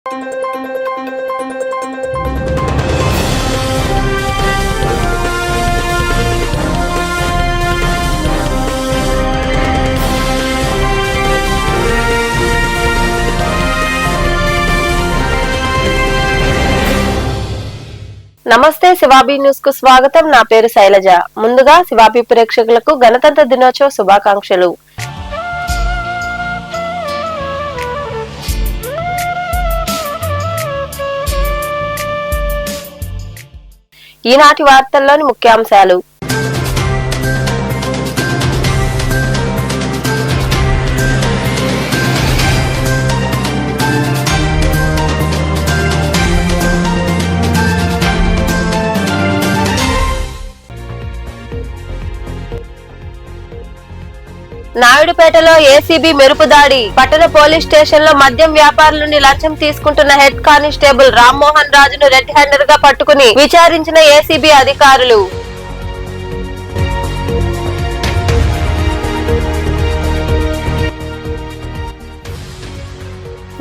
నమస్తే శివాబీ న్యూస్ కు స్వాగతం. నా పేరు శైలజ. ముందుగా శివాబీ ప్రేక్షకులకు గణతంత్ర దినోత్సవ శుభాకాంక్షలు. ఈనాటి వార్తల్లోని ముఖ్యాంశాలు. నాయుడుపేటలో ఏసీబీ మెరుపు దాడి. పట్టణ పోలీస్ స్టేషన్ లో మద్యం వ్యాపారుల నుండి లంచం తీసుకుంటున్న హెడ్ కానిస్టేబుల్ రామ్మోహన్ రాజును రెడ్ హ్యాండర్ గా పట్టుకుని విచారించిన ఏసీబీ అధికారులు.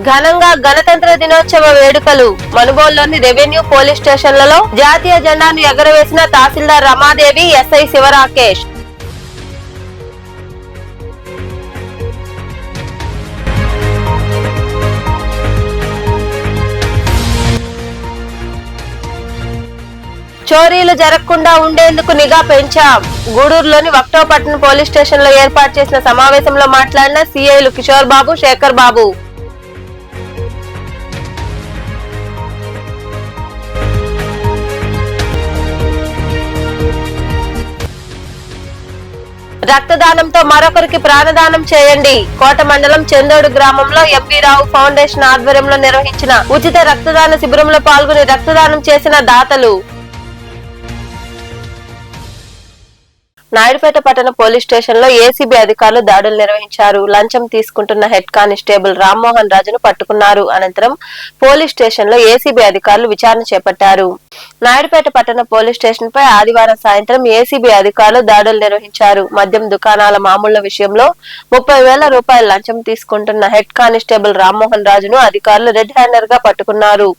ఘనంగా గణతంత్ర దినోత్సవ వేడుకలు. మనుబోలులోని రెవెన్యూ పోలీస్ స్టేషన్లలో జాతీయ జెండాను ఎగరవేసిన తహసీల్దార్ రమాదేవి, ఎస్ఐ శివరాకేష్. చోరీలు జరగకుండా ఉండేందుకు నిఘా పెంచాం. గూడూరులోని వక్టోపట్నం పోలీస్ స్టేషన్ లో ఏర్పాటు చేసిన సమావేశంలో మాట్లాడిన సీఐలు కిషోర్ బాబు, శేఖర్ బాబు. రక్తదానంతో మరొకరికి ప్రాణదానం చేయండి. కోట మండలం చందోడు గ్రామంలో ఎంపీ రావు ఫౌండేషన్ ఆధ్వర్యంలో నిర్వహించిన ఉచిత రక్తదాన శిబిరంలో పాల్గొని రక్తదానం చేసిన దాతలు. నాయుడుపేట పట్టణ పోలీస్ స్టేషన్ లో ఏసీబీ అధికారులు దాడులు నిర్వహించారు. లంచం తీసుకుంటున్న హెడ్ కానిస్టేబుల్ రామ్మోహన్ రాజును పట్టుకున్నారు. అనంతరం పోలీస్ స్టేషన్ లో ఏసీబీ అధికారులు విచారణ చేపట్టారు. నాయుడుపేట పట్టణ పోలీస్ స్టేషన్ పై ఆదివారం సాయంత్రం ఏసీబీ అధికారులు దాడులు నిర్వహించారు. మద్యం దుకాణాల మామూళ్ల విషయంలో 30,000 రూపాయల లంచం తీసుకుంటున్న హెడ్ కానిస్టేబుల్ రామ్మోహన్ రాజును అధికారులు రెడ్ హ్యాండర్ గా పట్టుకున్నారు.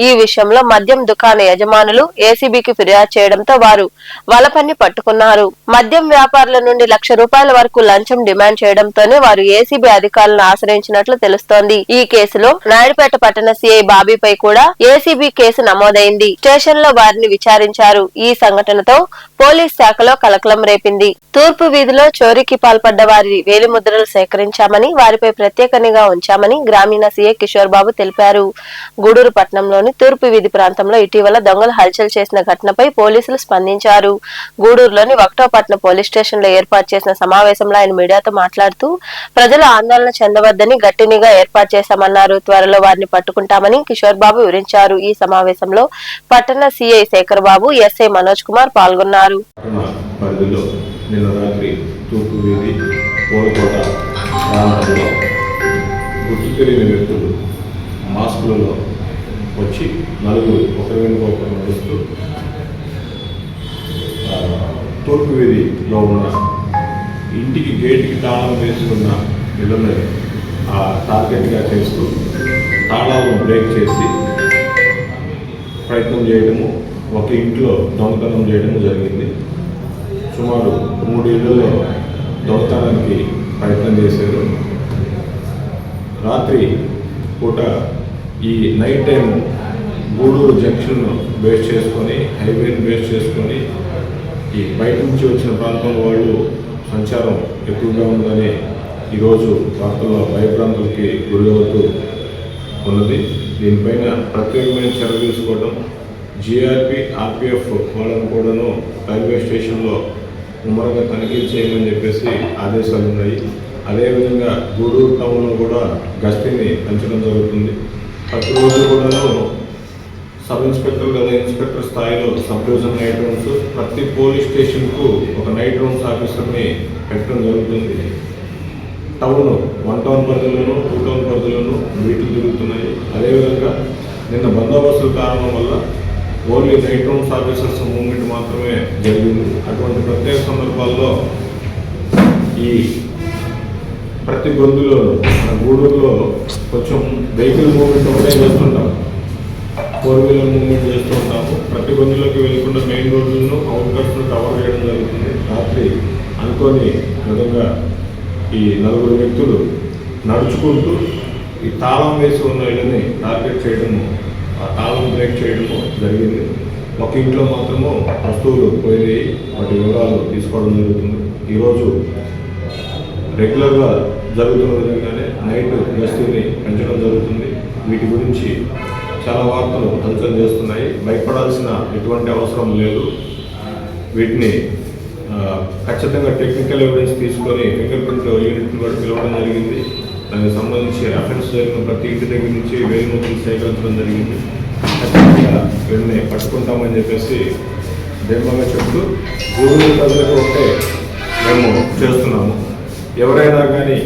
ఈ విషయంలో మద్యం దుకాణ యజమానులు ఏసీబీకి ఫిర్యాదు చేయడంతో వారు వలపన్ని పట్టుకున్నారు. మద్యం వ్యాపారుల నుండి ₹1,00,000 వరకు లంచం డిమాండ్ చేయడంతోనే వారు ఏసీబీ అధికారులను ఆశ్రయించినట్లు తెలుస్తోంది. ఈ కేసులో నాయుడుపేట పట్టణ సీఐ బాబీపై కూడా ఏసీబీ కేసు నమోదైంది. స్టేషన్ లో వారిని విచారించారు. ఈ సంఘటనతో పోలీస్ శాఖలో కలకలం రేపింది. తూర్పు వీధిలో చోరీకి పాల్పడ్డ వారి వేలిముద్రలు సేకరించామని, వారిపై ప్రత్యేక నిఘా ఉంచామని గ్రామీణ సీఐ కిషోర్ బాబు తెలిపారు. గూడూరు పట్టణంలోని తూర్పు వీధి ప్రాంతంలో ఇటీవల దొంగలు హల్చల్ చేసిన ఘటనపై పోలీసులు స్పందించారు. గూడూరులోని వక్టోపట్నం పోలీస్ స్టేషన్ లో ఏర్పాటు చేసిన సమావేశంలో ఆయన మీడియాతో మాట్లాడుతూ ప్రజలు ఆందోళన చెందవద్దని గట్టి నిఘా ఏర్పాటు చేశామన్నారు. త్వరలో వారిని పట్టుకుంటామని కిషోర్ బాబు వివరించారు. ఈ సమావేశంలో పట్టణ సీఐ శేఖర్ బాబు, ఎస్ఐ మనోజ్ కుమార్ పాల్గొన్నారు. తూర్పు వీధిలో ఉన్న ఇంటికి గేట్కి తాళం వేసుకున్న ఇళ్ళని టార్గెట్గా చేస్తూ తాళాలను బ్రేక్ చేసి ప్రయత్నం చేయడము, ఒక ఇంట్లో దొంగతనం చేయడము జరిగింది. సుమారు 3 ఇళ్లలో దొంగతనానికి ప్రయత్నం చేశారు. రాత్రి పూట ఈ night time Gudur junction base చేసుకొని, హైవేని బేస్ చేసుకొని ఈ బయట నుంచి వచ్చిన ప్రాంతం వాళ్ళు సంచారం ఎక్కువగా ఉందని ఈరోజు వార్తల్లో భయభ్రాంతులకి గురవుతూ ఉన్నది. దీనిపైన ప్రత్యేకమైన చర్య తీసుకోవడం, జీఆర్పీ, ఆర్పీఎఫ్ వాళ్ళను కూడాను రైల్వే స్టేషన్లో ముమ్మరంగా తనిఖీ చేయమని చెప్పేసి ఆదేశాలు ఉన్నాయి. అదేవిధంగా గూడూరు టౌన్లో కూడా గస్తీని పెంచడం జరుగుతుంది. ప్రతిరోజు కూడాను సబ్ ఇన్స్పెక్టర్ లేదా ఇన్స్పెక్టర్ స్థాయిలో సబ్ డివిజన్ నైట్ రౌండ్స్, ప్రతి పోలీస్ స్టేషన్కు ఒక నైట్ రౌండ్స్ ఆఫీసర్ని పెట్టడం జరుగుతుంది. టౌన్ 1 టౌన్ పరిధిలోనూ 2 టౌన్ పరిధిలోనూ మీట్లు జరుగుతున్నాయి. అదేవిధంగా నిన్న బందోబస్తు కారణం వల్ల only night rounds officers movement మాత్రమే జరిగింది. అటువంటి ప్రత్యేక సందర్భాల్లో ఈ ప్రతి గొంతులో మన గూడూరులో కొంచెం వెహికల్ మూవ్మెంట్ ఒకటే చేస్తుంటాం, 4 వీలర్ మూవ్మెంట్ చేస్తూ ఉంటాము. ప్రతి గొంతులోకి వెళ్ళకుండా మెయిన్ రోడ్లను అవుట్కట్స్ను కవర్ చేయడం జరుగుతుంది. రాత్రి అనుకోని విధంగా ఈ 4 వ్యక్తులు నడుచుకుంటూ ఈ తాళం వేసి ఉన్న ఇళ్ళని టార్గెట్ చేయడము, ఆ తాళం బ్రేక్ చేయడము జరిగింది. ఒక ఇంట్లో మాత్రము వస్తువులు పోయి వాటి వివరాలు తీసుకోవడం జరుగుతుంది. ఈరోజు రెగ్యులర్గా జరుగుతున్న విధంగానే నైట్ గస్తీని పెంచడం జరుగుతుంది. వీటి గురించి చాలా వార్తలు హల్చల్ చేస్తున్నాయి. భయపడాల్సిన ఎటువంటి అవసరం లేదు. వీటిని ఖచ్చితంగా టెక్నికల్ ఎవిడెన్స్ తీసుకొని ఫింగర్ ప్రింట్ యూనిట్ కూడా పిలవడం జరిగింది. దానికి సంబంధించి అఫెన్స్ జరిగిన ప్రతి ఇంటి దగ్గర నుంచి వేలిముద్రలు సేకరించడం జరిగింది. ఖచ్చితంగా వీళ్ళని పట్టుకుంటామని చెప్పేసి ధీమాగా చెప్తూ గూడూరు ప్రజలకు ఒకటే మేము చేస్తున్నాము. ఎవరైనా కానీ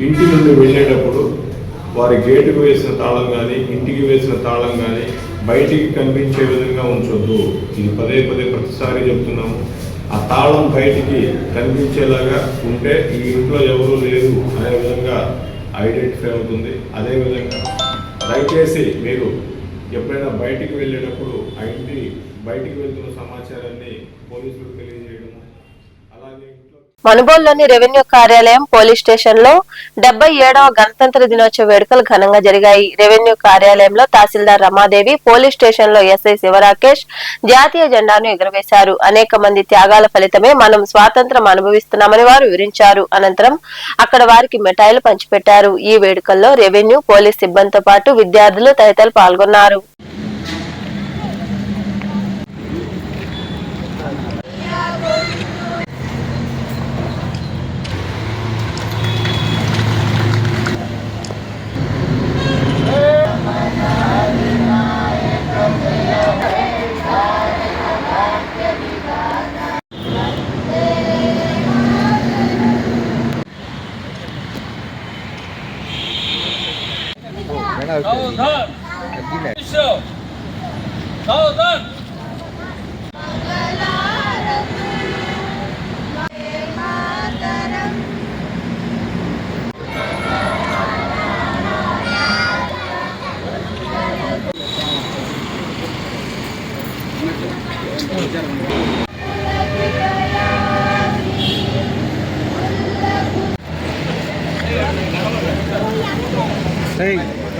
ఇంటి నుండి వెళ్ళేటప్పుడు వారి గేటుకు వేసిన తాళం కానీ ఇంటికి వేసిన తాళం కానీ బయటికి కనిపించే విధంగా ఉంచొద్దు. ఇది పదే ప్రతిసారి చెప్తున్నాము. ఆ తాళం బయటికి కనిపించేలాగా ఉంటే ఈ ఇంట్లో ఎవరూ లేరు అనే విధంగా ఐడెంటిఫై అవుతుంది. అదేవిధంగా దయచేసి మీరు ఎప్పుడైనా బయటికి వెళ్ళేటప్పుడు ఆ ఇంటి బయటికి వెళ్తున్న సమాచారాన్ని పోలీసులకు తెలియజేయడము, అలాగే మనుబోలులోని రెవెన్యూ కార్యాలయం పోలీస్ స్టేషన్ లో 77వ గణతంత్ర దినోత్సవ వేడుకలు ఘనంగా జరిగాయి. రెవెన్యూ కార్యాలయంలో తహసీల్దార్ రమాదేవి, పోలీస్ స్టేషన్ లో ఎస్ఐ శివరాకేష్ జాతీయ జెండాను ఎగురవేశారు. అనేక మంది త్యాగాల ఫలితమే మనం స్వాతంత్రం అనుభవిస్తున్నామని వారు వివరించారు. అనంతరం అక్కడ వారికి మిఠాయిలు పంచిపెట్టారు. ఈ వేడుకల్లో రెవెన్యూ, పోలీస్ సిబ్బందితో పాటు విద్యార్థులు తదితరులు పాల్గొన్నారు.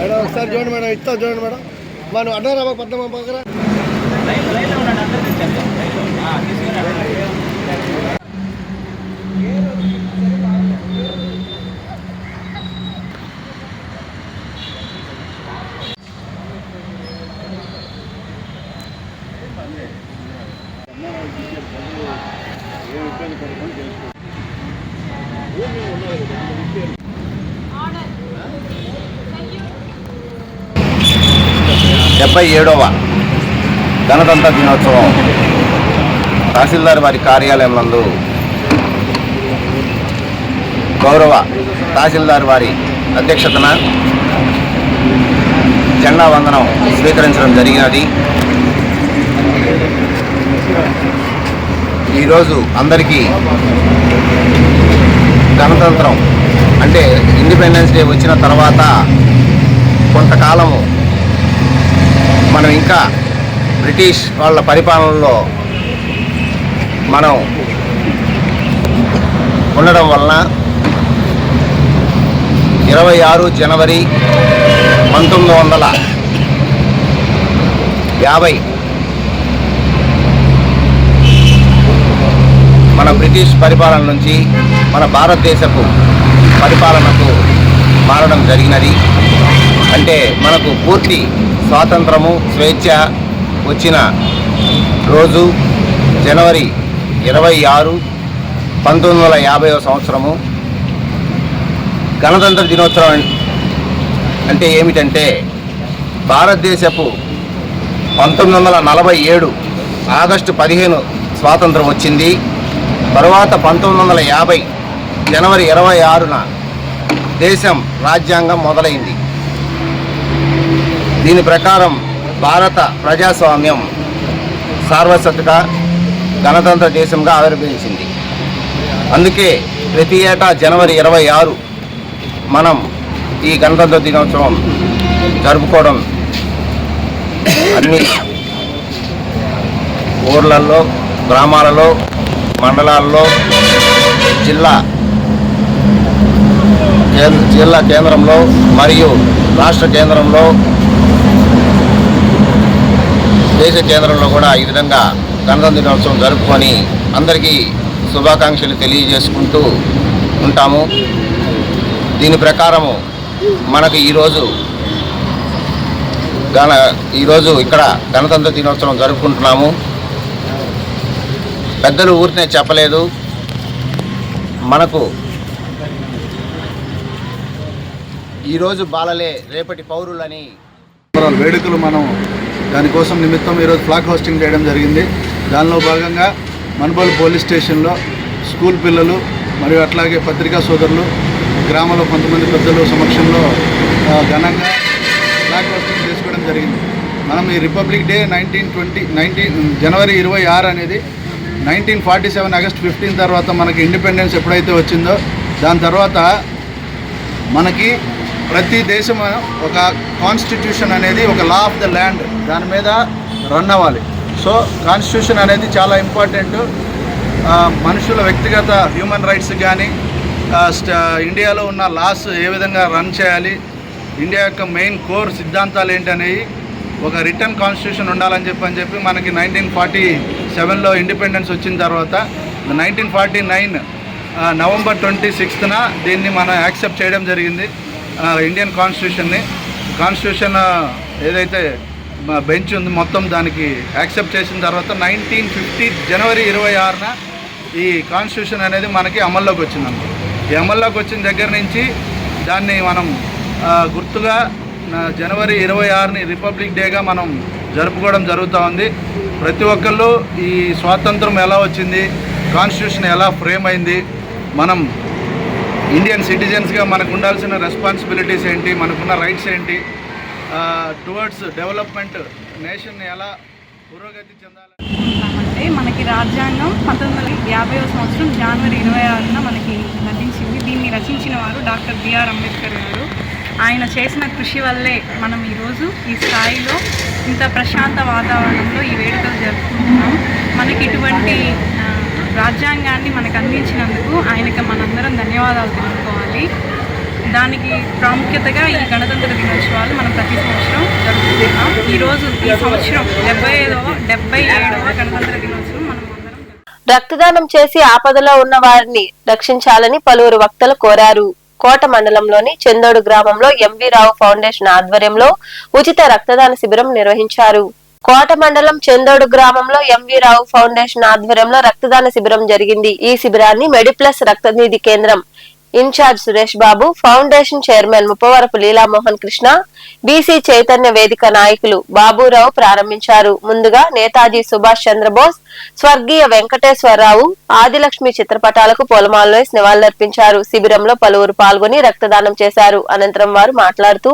మేడం ఒకసారి చూడండి మేడం, ఇస్తా చూడండి మేడం. మనం అడ్డారా పద్మ పక్కన డెబ్బై 77వ గణతంత్ర దినోత్సవం తహసీల్దార్ వారి కార్యాలయం నందు గౌరవ తహసీల్దార్ వారి అధ్యక్షతన జెండా వందనం స్వీకరించడం జరిగినది. ఈరోజు అందరికీ గణతంత్రం అంటే ఇండిపెండెన్స్ డే వచ్చిన తర్వాత కొంతకాలము మనం ఇంకా బ్రిటిష్ వాళ్ళ పరిపాలనలో మనం ఉండడం వలన 26 జనవరి 1950 మన బ్రిటిష్ పరిపాలన నుంచి మన భారతదేశపు పరిపాలనకు మారడం జరిగినది. అంటే మనకు పూర్తి స్వాతంత్రము, స్వేచ్ఛ వచ్చిన రోజు జనవరి 26, 1950వ సంవత్సరము. గణతంత్ర దినోత్సవం అంటే ఏమిటంటే భారతదేశపు 1947 ఆగస్టు 15 స్వాతంత్రం వచ్చింది. తరువాత 1950 జనవరి 26న దేశం రాజ్యాంగం మొదలైంది. దీని ప్రకారం భారత ప్రజాస్వామ్యం సార్వత్రిక గణతంత్ర దేశంగా ఆవిర్భవించింది. అందుకే ప్రతి ఏటా జనవరి 26 మనం ఈ గణతంత్ర దినోత్సవం జరుపుకోవడం అన్ని ఊర్లలో, గ్రామాలలో, మండలాల్లో, జిల్లా కేంద్రంలో మరియు రాష్ట్ర కేంద్రంలో, దేశ కేంద్రంలో కూడా ఈ విధంగా గణతంత్ర దినోత్సవం జరుపుకొని అందరికీ శుభాకాంక్షలు తెలియజేసుకుంటూ ఉంటాము. దీని ప్రకారము మనకు ఈరోజు ఇక్కడ గణతంత్ర దినోత్సవం జరుపుకుంటున్నాము. పెద్దలు ఊరినే చెప్పలేదు, మనకు ఈరోజు బాలలే రేపటి పౌరులని వేడుకలు మనం దానికోసం నిమిత్తం ఈరోజు ఫ్లాగ్ హోస్టింగ్ చేయడం జరిగింది. దానిలో భాగంగా మనుబోలు పోలీస్ స్టేషన్లో స్కూల్ పిల్లలు మరియు అట్లాగే పత్రికా సోదరులు, గ్రామంలో కొంతమంది పెద్దల సమక్షంలో ఘనంగా ఫ్లాగ్ హోస్టింగ్ చేసుకోవడం జరిగింది. మనం ఈ రిపబ్లిక్ డే జనవరి 26 అనేది 1947 ఆగస్ట్ 15 తర్వాత మనకి ఇండిపెండెన్స్ ఎప్పుడైతే వచ్చిందో దాని తర్వాత మనకి ప్రతి దేశం ఒక కాన్స్టిట్యూషన్ అనేది ఒక లా ఆఫ్ ద ల్యాండ్ దాని మీద రన్ అవ్వాలి. సో కాన్స్టిట్యూషన్ అనేది చాలా ఇంపార్టెంట్. మనుషుల వ్యక్తిగత హ్యూమన్ రైట్స్ కానీ ఇండియాలో ఉన్న లాస్ ఏ విధంగా రన్ చేయాలి, ఇండియా యొక్క మెయిన్ కోర్ సిద్ధాంతాలు ఏంటనేవి ఒక రిటర్న్ కాన్స్టిట్యూషన్ ఉండాలని చెప్పి మనకి 1947లో ఇండిపెండెన్స్ వచ్చిన తర్వాత 1949 నవంబర్ 26న దీన్ని మనం యాక్సెప్ట్ చేయడం జరిగింది. ఇండియన్ కాన్స్టిట్యూషన్ ఏదైతే బెంచ్ ఉంది మొత్తం దానికి యాక్సెప్ట్ చేసిన తర్వాత 1950 జనవరి 26న ఈ కాన్స్టిట్యూషన్ అనేది మనకి అమల్లోకి వచ్చిందన్నమాట. ఈ అమల్లోకి వచ్చిన దగ్గర నుంచి దాన్ని మనం గుర్తుగా జనవరి 26ని రిపబ్లిక్ డేగా మనం జరుపుకోవడం జరుగుతూ ఉంది. ప్రతి ఒక్కళ్ళు ఈ స్వాతంత్రం ఎలా వచ్చింది, కాన్స్టిట్యూషన్ ఎలా ఫ్రేమ్ అయింది, మనం ఇండియన్ సిటిజన్స్గా మనకు ఉండాల్సిన రెస్పాన్సిబిలిటీస్ ఏంటి, మనకున్న రైట్స్ ఏంటి, టువర్డ్స్ డెవలప్మెంట్ నేషన్ని ఎలా పురోగతి చెందాలి. అంటే మనకి రాజ్యాంగం 1950వ సంవత్సరం జనవరి 26న మనకి లభించింది. దీన్ని రచించిన వారు డాక్టర్ బిఆర్ అంబేద్కర్ గారు. ఆయన చేసిన కృషి వల్లే మనం ఈరోజు ఈ స్థాయిలో ఇంత ప్రశాంత వాతావరణంలో ఈ వేడుకలు జరుపుకుంటున్నాం. మనకి ఇటువంటి రాజ్యాంగాన్ని మనకు అందించినందుకు ఆయనకి మనందరం ధన్యవాదాలు తెలుపుకోవాలి. దానికి ప్రాముఖ్యతగా ఈ గణతంత్ర దినోత్సవాలు మనం ప్రతి సంవత్సరం జరుపుకుంటున్నాం. ఈరోజు ఈ సంవత్సరం 77వ గణతంత్ర దినోత్సవం మనం అందరం రక్తదానం చేసి ఆపదలో ఉన్న వారిని రక్షించాలని పలువురు వక్తలు కోరారు. కోట మండలంలోని చందోడు గ్రామంలో ఎంవి రావు ఫౌండేషన్ ఆధ్వర్యంలో ఉచిత రక్తదాన శిబిరం నిర్వహించారు. కోట మండలం చందోడు గ్రామంలో ఎంవి రావు ఫౌండేషన్ ఆధ్వర్యంలో రక్తదాన శిబిరం జరిగింది. ఈ శిబిరాన్ని మెడిప్లస్ రక్తనిధి కేంద్రం in charge Suresh Babu, foundation chairman Muppavarapu Leelamohan Krishna, BC Chaitanya Vedika నాయకులు బాబురావు ప్రారంభించారు. ముందుగా నేతాజీ సుభాష్ చంద్రబోస్, స్వర్గీయ వెంకటేశ్వరరావు, ఆదిలక్ష్మి చిత్రపటాలకు పూలమాలలు వేసి నివాళులర్పించారు. శిబిరంలో పలువురు పాల్గొని రక్తదానం చేశారు. అనంతరం వారు మాట్లాడుతూ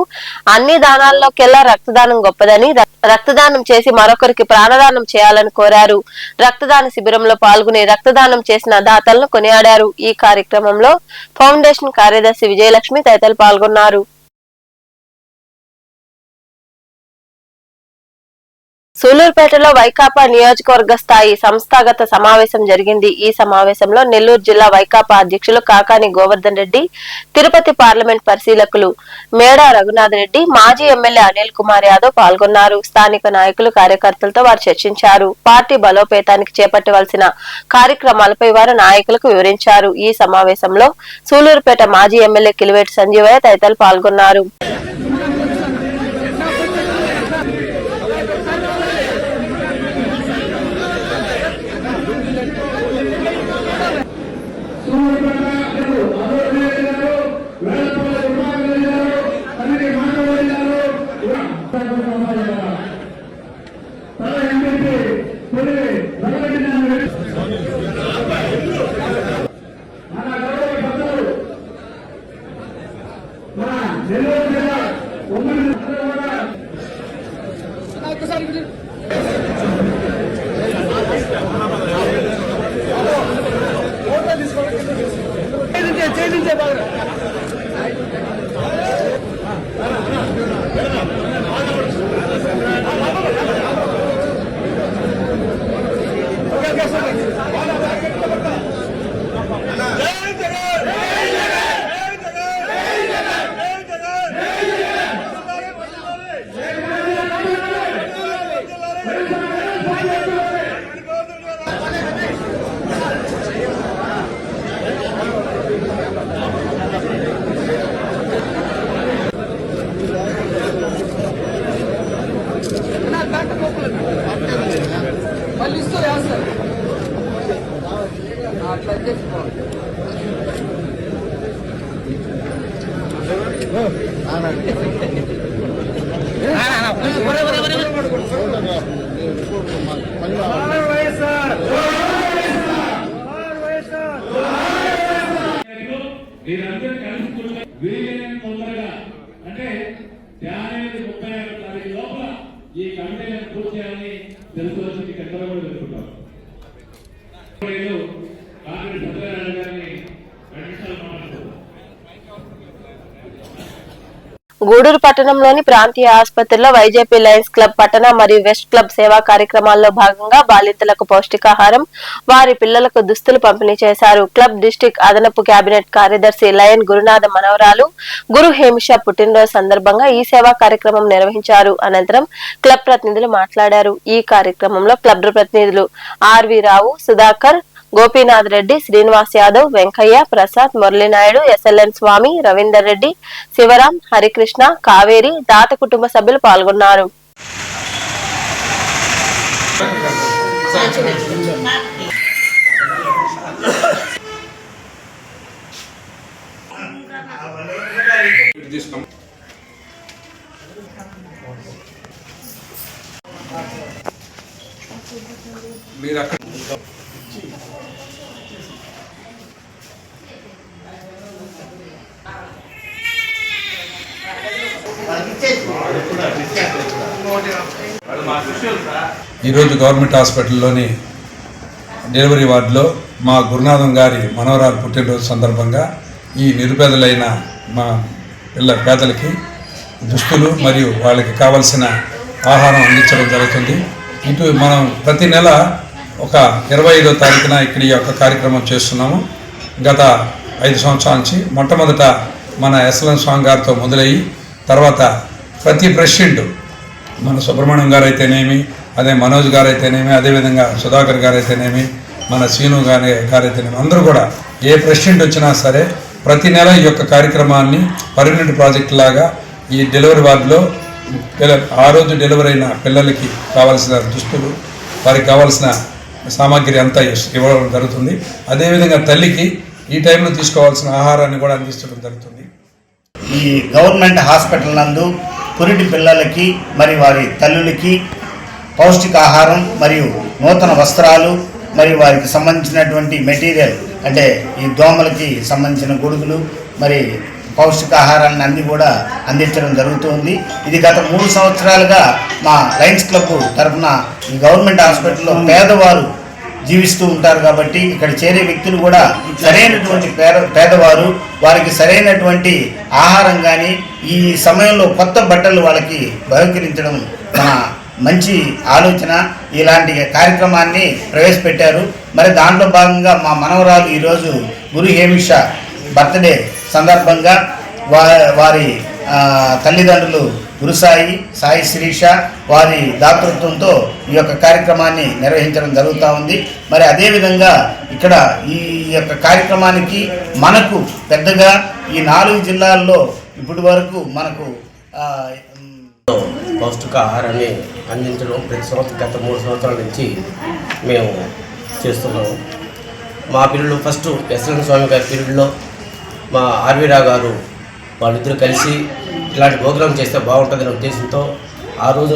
అన్ని దానాల్లోకెల్లా రక్తదానం గొప్పదని, రక్తదానం చేసి మరొకరికి ప్రాణదానం చేయాలని కోరారు. రక్తదాన శిబిరంలో పాల్గొని రక్తదానం చేసిన దాతలను కొనియాడారు. ఈ కార్యక్రమంలో ఫౌండేషన్ కార్యదర్శి విజయలక్ష్మి తదితరులు పాల్గొన్నారు. సూలూరుపేటలో వైకాపా నియోజకవర్గ స్థాయి సంస్థాగత సమావేశం జరిగింది. ఈ సమావేశంలో నెల్లూరు జిల్లా వైకాపా అధ్యక్షులు కాకాని గోవర్ధన్ రెడ్డి, తిరుపతి పార్లమెంట్ పరిశీలకులు మేడా రఘునాథ్ రెడ్డి, మాజీ ఎమ్మెల్యే అనిల్ కుమార్ యాదవ్ పాల్గొన్నారు. స్థానిక నాయకులు, కార్యకర్తలతో వారు చర్చించారు. పార్టీ బలోపేతానికి చేపట్టవలసిన కార్యక్రమాలపై వారు నాయకులకు వివరించారు. ఈ సమావేశంలో సూలూరుపేట మాజీ ఎమ్మెల్యే కిలివేటి సంజీవయ్య తదితరులు పాల్గొన్నారు. మీరందరూ కలుసుకుంటే వీలైనంత తొందరగా అంటే ధ్యానేది 31 తారీఖు లోపల ఈ కమిటీలను పూర్తి చేయాలని తెలుసుకోవచ్చు. మీకు ఎక్కడ కూడా తెలుసుకుంటాం. కాంగ్రెస్ సత్యనారాయణ గారిని 2 నిమిషాలు మాట్లాడుతున్నారు. గూడూరు పట్టణంలోని ప్రాంతీయ ఆసుపత్రిలో వైజేపీ లయన్స్ క్లబ్ పట్టణ మరియు వెస్ట్ క్లబ్ సేవా కార్యక్రమాల్లో భాగంగా బాలింతలకు పౌష్టికాహారం, వారి పిల్లలకు దుస్తులు పంపిణీ చేశారు. క్లబ్ డిస్టిక్ అదనపు కేబినెట్ కార్యదర్శి లయన్ గురునాథ మనవరాలు గురు హేమిష పుట్టినరోజు సందర్భంగా ఈ సేవా కార్యక్రమం నిర్వహించారు. అనంతరం క్లబ్ ప్రతినిధులు మాట్లాడారు. ఈ కార్యక్రమంలో క్లబ్ ప్రతినిధులు ఆర్వి రావు, సుధాకర్, గోపీనాథ్ రెడ్డి, శ్రీనివాస్ యాదవ్, వెంకయ్య, ప్రసాద్, మురళీనాయుడు, ఎస్ఎల్ఎన్ స్వామి, రవీందర్ రెడ్డి, శివరాం, హరికృష్ణ, కావేరి, దాత కుటుంబ సభ్యులు పాల్గొన్నారు. ఈరోజు గవర్నమెంట్ హాస్పిటల్లోని డెలివరీ వార్డులో మా గురునాథం గారి మనవరాలు పుట్టినరోజు సందర్భంగా ఈ నిరుపేదలైన మా పేదలకి దుస్తులు మరియు వాళ్ళకి కావలసిన ఆహారం అందించడం జరుగుతుంది. ఇటు మనం ప్రతి నెల ఒక 25వ తారీఖున ఇక్కడ ఈ యొక్క కార్యక్రమం చేస్తున్నాము. గత 5 సంవత్సరాల నుంచి మొట్టమొదట మన ఎస్ఎల్ఎన్ స్వామి గారితో మొదలయ్యి తర్వాత ప్రతి ప్రెసిడెంట్ మన సుబ్రహ్మణ్యం గారు అయితేనేమి, అదే మనోజ్ గారు అయితేనేమి, అదేవిధంగా సుధాకర్ గారు అయితేనేమి, మన సీను గారైతేనేమి, అందరూ కూడా ఏ ప్రెసిడెంట్ వచ్చినా సరే ప్రతి నెల ఈ యొక్క కార్యక్రమాన్ని పర్మనెంట్ ప్రాజెక్ట్ లాగా ఈ డెలివరీ వార్డులో ఆ రోజు డెలివరీ అయిన పిల్లలకి కావాల్సిన దుస్తులు, వారికి కావాల్సిన సామాగ్రి అంతా ఇవ్వడం జరుగుతుంది. అదేవిధంగా తల్లికి ఈ టైంలో తీసుకోవాల్సిన ఆహారాన్ని కూడా అందించడం జరుగుతుంది. ఈ గవర్నమెంట్ హాస్పిటల్ నందు పురిటి పిల్లలకి మరియు వారి తల్లులకి పౌష్టికాహారం మరియు నూతన వస్త్రాలు మరియు వారికి సంబంధించినటువంటి మెటీరియల్ అంటే ఈ దోమలకి సంబంధించిన గొడుగులు మరి పౌష్టికాహారాన్ని అన్ని కూడా అందించడం జరుగుతుంది. ఇది గత 3 సంవత్సరాలుగా మా లయన్స్ క్లబ్ తరఫున ఈ గవర్నమెంట్ హాస్పిటల్లో పేదవారు జీవిస్తూ ఉంటారు కాబట్టి ఇక్కడ చేరే వ్యక్తులు కూడా సరైనటువంటి పేదవారు, వారికి సరైనటువంటి ఆహారం కానీ ఈ సమయంలో కొత్త బట్టలు వాళ్ళకి బహుకరించడం మన మంచి ఆలోచన. ఇలాంటి కార్యక్రమాన్ని ప్రవేశపెట్టారు. మరి దాంట్లో భాగంగా మా మనవరాలు ఈరోజు గురు హేమిష బర్త్డే సందర్భంగా వారి తల్లిదండ్రులు గురుసాయి, సాయి శిరీష వారి దాతృత్వంతో ఈ యొక్క కార్యక్రమాన్ని నిర్వహించడం జరుగుతూ ఉంది. మరి అదేవిధంగా ఇక్కడ ఈ యొక్క కార్యక్రమానికి మనకు పెద్దగా ఈ 4 జిల్లాల్లో ఇప్పటి వరకు మనకు పౌష్టికాహారాన్ని అందించడం ప్రతి సంవత్సరం గత 3 సంవత్సరాల నుంచి మేము చేస్తున్నాము. మా పీరియడ్లో ఫస్ట్ ఎస్ఎల్ఎన్ స్వామి గారి పీరియడ్లో మా ఆర్వీరావు గారు వాళ్ళిద్దరూ కలిసి ఇలాంటి ప్రోగ్రాం చేస్తే బాగుంటుందనే ఉద్దేశంతో ఆ రోజు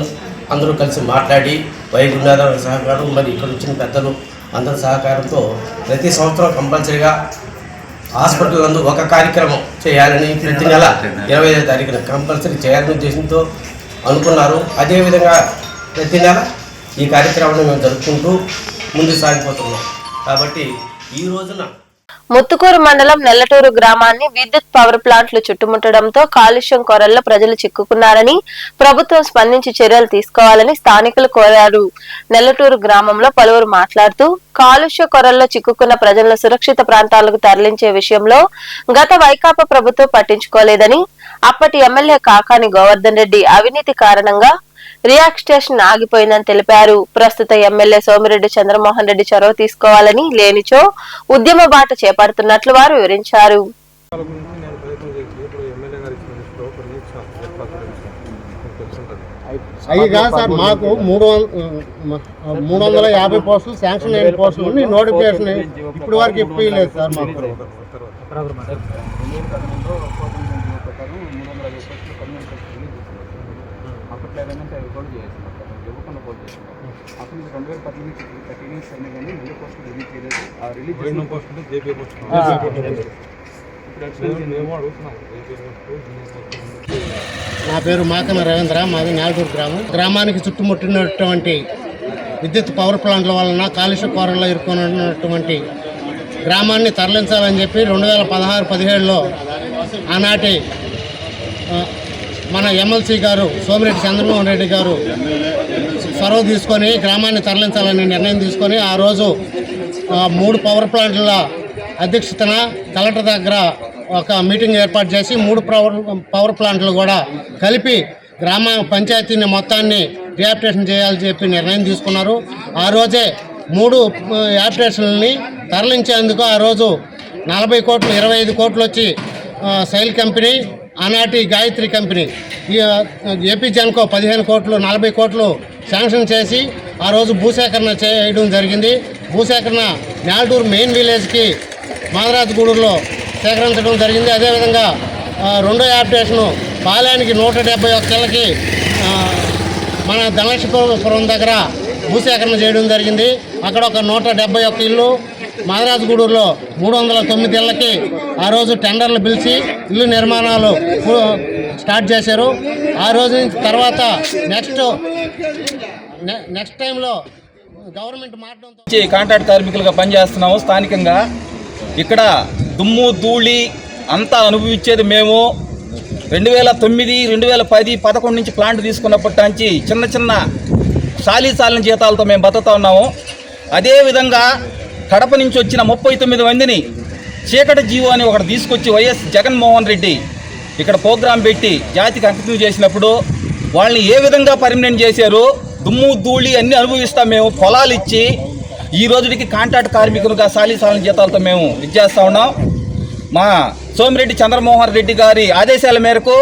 అందరూ కలిసి మాట్లాడి వైగురునాథ సహకారం మరి ఇక్కడ వచ్చిన పెద్దలు అందరి సహకారంతో ప్రతి సంవత్సరం కంపల్సరీగా హాస్పిటల్ నందు ఒక కార్యక్రమం చేయాలని ప్రతి నెల 25వ తారీఖున కంపల్సరీ చేయాలనే ఉద్దేశంతో అనుకున్నారు. అదేవిధంగా ప్రతి నెల ఈ కార్యక్రమాన్ని మేము జరుపుకుంటూ ముందుకు సాగిపోతున్నాం. కాబట్టి ఈ రోజున ముత్తుకూరు మండలం నెల్లటూరు గ్రామాన్ని విద్యుత్ పవర్ ప్లాంట్లు చుట్టుముట్టడంతో కాలుష్యం కొరల్లో ప్రజలు చిక్కుకున్నారని ప్రభుత్వం స్పందించి చర్యలు తీసుకోవాలని స్థానికులు కోరారు. నెల్లటూరు గ్రామంలో పలువురు మాట్లాడుతూ కాలుష్య కొరల్లో చిక్కుకున్న ప్రజలను సురక్షిత ప్రాంతాలకు తరలించే విషయంలో గత వైకాపా ప్రభుత్వం పట్టించుకోలేదని, అప్పటి ఎమ్మెల్యే కాకాని గోవర్ధన్ రెడ్డి అవినీతి కారణంగా రియాక్ట్ స్టేషన్ ఆగిపోయిందని తెలిపారు. ప్రస్తుత ఎమ్మెల్యే సోమిరెడ్డి చంద్రమోహన్ రెడ్డి చొరవ తీసుకోవాలని, లేనిచో ఉద్యమ బాట చేపడుతున్నట్లు వారు వివరించారు. ఎమ్మెల్యే గారు అవి కాదు సార్, మాకు 350 పోస్టులు శాంక్షన్ అయిన పోస్టులు ఉండి నోటిఫికేషన్ ఇప్పుడు వరకు ఇప్పలేదు సార్ మాకు. నా పేరు మాకన రవీంద్ర, మాది నాల్గూరు గ్రామం. గ్రామానికి చుట్టుముట్టినటువంటి విద్యుత్ పవర్ ప్లాంట్ల వలన కాలుష్య కోరల్లో ఇరుక్కున్నటువంటి గ్రామాన్ని తరలించాలని చెప్పి 2016-17లో ఆనాటి మన ఎమ్మెల్సీ గారు సోమిరెడ్డి చంద్రమోహన్ రెడ్డి గారు చొరవ తీసుకొని గ్రామాన్ని తరలించాలని నిర్ణయం తీసుకొని ఆ రోజు 3 పవర్ ప్లాంట్ల అధ్యక్షతన కలెక్టర్ దగ్గర ఒక మీటింగ్ ఏర్పాటు చేసి 3 పవర్ ప్లాంట్లు కూడా కలిపి గ్రామ పంచాయతీని మొత్తాన్ని రియాప్టేషన్ చేయాలని చెప్పి నిర్ణయం తీసుకున్నారు. ఆ రోజే 3 యాప్టేషన్లని తరలించేందుకు ఆ రోజు 40 కోట్లు 25 కోట్లు వచ్చి సైల్ కంపెనీ, ఆనాటి గాయత్రి కంపెనీ, ఏపీ జెన్కో 15 కోట్లు 40 కోట్లు శాంక్షన్ చేసి ఆ రోజు భూసేకరణ చేయడం జరిగింది. భూసేకరణ నాల్టూరు మెయిన్ విలేజ్కి మాదరాజగూడూరులో సేకరించడం జరిగింది. అదేవిధంగా రెండో యాప్టేషను పాలయానికి 171 ఇళ్ళకి మన ధనలక్ష్మీపురం దగ్గర భూసేకరణ చేయడం జరిగింది. అక్కడ ఒక 171 ఇల్లు, మాదరాజగూడూరులో 309 ఇళ్ళకి ఆ రోజు టెండర్లు పిలిచి ఇల్లు నిర్మాణాలు స్టార్ట్ చేశారు. ఆ రోజు నుంచి తర్వాత నెక్స్ట్ టైంలో గవర్నమెంట్ మారడంతో కాంట్రాక్ట్ కార్మికులుగా పనిచేస్తున్నాము. స్థానికంగా ఇక్కడ దుమ్ము ధూళి అంతా అనుభవించేది మేము. 2009, 2010, 11 నుంచి ప్లాంట్ తీసుకున్నప్పటి నుంచి చిన్న చిన్న చాలీచాలని జీతాలతో మేము బతుకుతా ఉన్నాము. అదేవిధంగా కడప నుంచి వచ్చిన 39 మందిని చీకటి జీవో అని ఒకటి తీసుకొచ్చి వైఎస్ జగన్మోహన్ రెడ్డి ఇక్కడ ప్రోగ్రాం పెట్టి జాతికి అంకితం చేసినప్పుడు వాళ్ళని ఏ విధంగా పర్మనెంట్ చేశారు. దుమ్ము ధూళి అన్నీ అనుభవిస్తాం మేము. పొలాలు ఇచ్చి ఈ రోజుకి కాంట్రాక్ట్ కార్మికులుగా చాలీచాలని జీతాలతో మేము ఇచ్చేస్తూ ఉన్నాం. మా సోమిరెడ్డి చంద్రమోహన్ రెడ్డి గారి ఆదేశాల మేరకు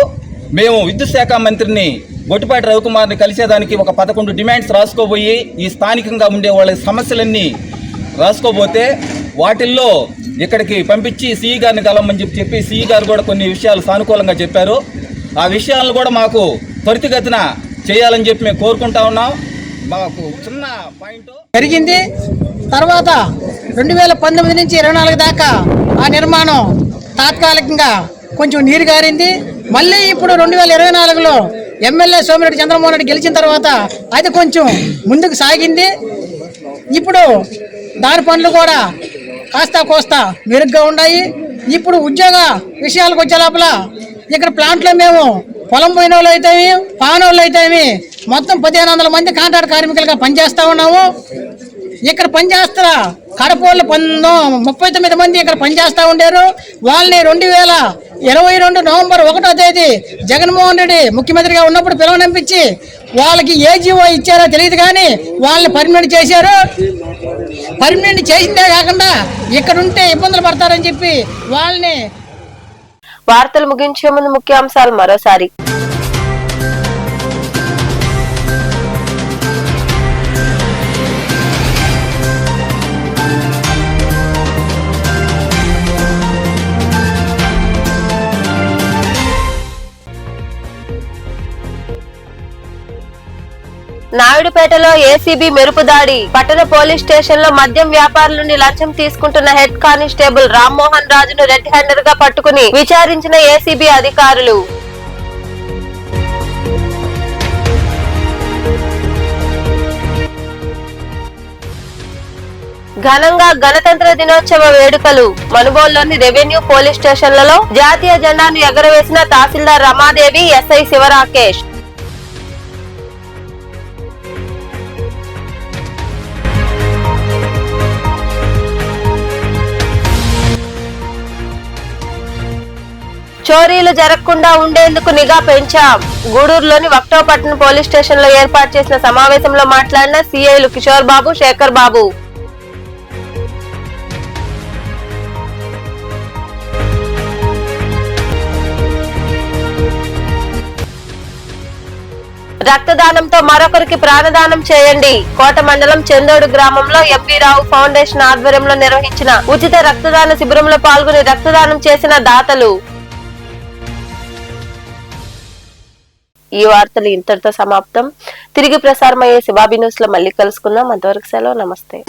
మేము విద్యుత్ శాఖ మంత్రిని గొట్టిపాటి రవికుమార్ని కలిసేదానికి ఒక 11 డిమాండ్స్ రాసుకోబోయి ఈ స్థానికంగా ఉండే వాళ్ళ సమస్యలన్నీ రాసుకోబోతే వాటిల్లో ఇక్కడికి పంపించి సిఈ గారిని కలవమని చెప్పి సిఈ గారు కూడా కొన్ని విషయాలు సానుకూలంగా చెప్పారు. ఆ విషయాలను కూడా మాకు త్వరితగతిన చేయాలని చెప్పి మేము కోరుకుంటా ఉన్నాం. మాకు చిన్న పాయింట్ జరిగింది. తర్వాత 2019 నుంచి 24 దాకా ఆ నిర్మాణం తాత్కాలికంగా కొంచెం నీరు గారింది. మళ్ళీ ఇప్పుడు 2024లో ఎమ్మెల్యే సోమిరెడ్డి చంద్రమోహన్ రెడ్డి గెలిచిన తర్వాత అది కొంచెం ముందుకు సాగింది. ఇప్పుడు దాని పనులు కూడా కాస్తా కోస్తా మెరుగ్గా ఉన్నాయి. ఇప్పుడు ఉద్యోగ విషయాలకు వచ్చే లోపల ఇక్కడ ప్లాంట్లో మేము పొలం పోయిన వాళ్ళు అయితేమి, పానోళ్ళు అయితేమి మొత్తం 1500 మంది కాంట్రాక్ట్ కార్మికులుగా పనిచేస్తూ ఉన్నాము. ఇక్కడ పనిచేస్తున్న కడపోళ్ళు 39 మంది ఇక్కడ పనిచేస్తూ ఉండారు. వాళ్ళని 2022 నవంబర్ 1వ తేదీ జగన్మోహన్ రెడ్డి ముఖ్యమంత్రిగా ఉన్నప్పుడు పిలువనంపించి వాళ్ళకి ఏ జీవో ఇచ్చారో తెలియదు కానీ వాళ్ళని పర్మనెంట్ చేశారు. పర్మనెంట్ చేసిందే కాకుండా ఇక్కడ ఉంటే ఇబ్బందులు పడతారని చెప్పి వాళ్ళని. వార్తలు ముగించే ముందు ముఖ్యాంశాలు మరోసారి. నాయుడుపేటలో ఏసీబీ మెరుపు దాడి. పట్టణ పోలీస్ స్టేషన్ లో మద్యం వ్యాపారుల నుండి లంచం తీసుకుంటున్న హెడ్ కానిస్టేబుల్ రామ్మోహన్ రాజును రెడ్ హ్యాండెడ్ గా పట్టుకుని విచారించిన ఏసీబీ అధికారులు. ఘనంగా గణతంత్ర దినోత్సవ వేడుకలు. మనుబోలులోని రెవెన్యూ పోలీస్ స్టేషన్లలో జాతీయ జెండాను ఎగరవేసిన తహసీల్దార్ రమాదేవి, ఎస్ఐ శివరాకేష్. చోరీలు జరగకుండా ఉండేందుకు నిఘా పెంచాం. గూడూరులోని వక్టోపట్నం పోలీస్ స్టేషన్ లో ఏర్పాటు చేసిన సమావేశంలో మాట్లాడిన సీఐలు కిషోర్ బాబు, శేఖర్ బాబు. రక్తదానంతో మరొకరికి ప్రాణదానం చేయండి. కోట మండలం చందోడు గ్రామంలో ఎంపీ రావు ఫౌండేషన్ ఆధ్వర్యంలో నిర్వహించిన ఉచిత రక్తదాన శిబిరంలో పాల్గొని రక్తదానం చేసిన దాతలు. ఈ వార్తలు ఇంతటితో సమాప్తం. తిరిగి ప్రసారమయ్యే శివాబి న్యూస్ లో మళ్ళీ కలుసుకుందాం. అంతవరకు సెలవు. నమస్తే.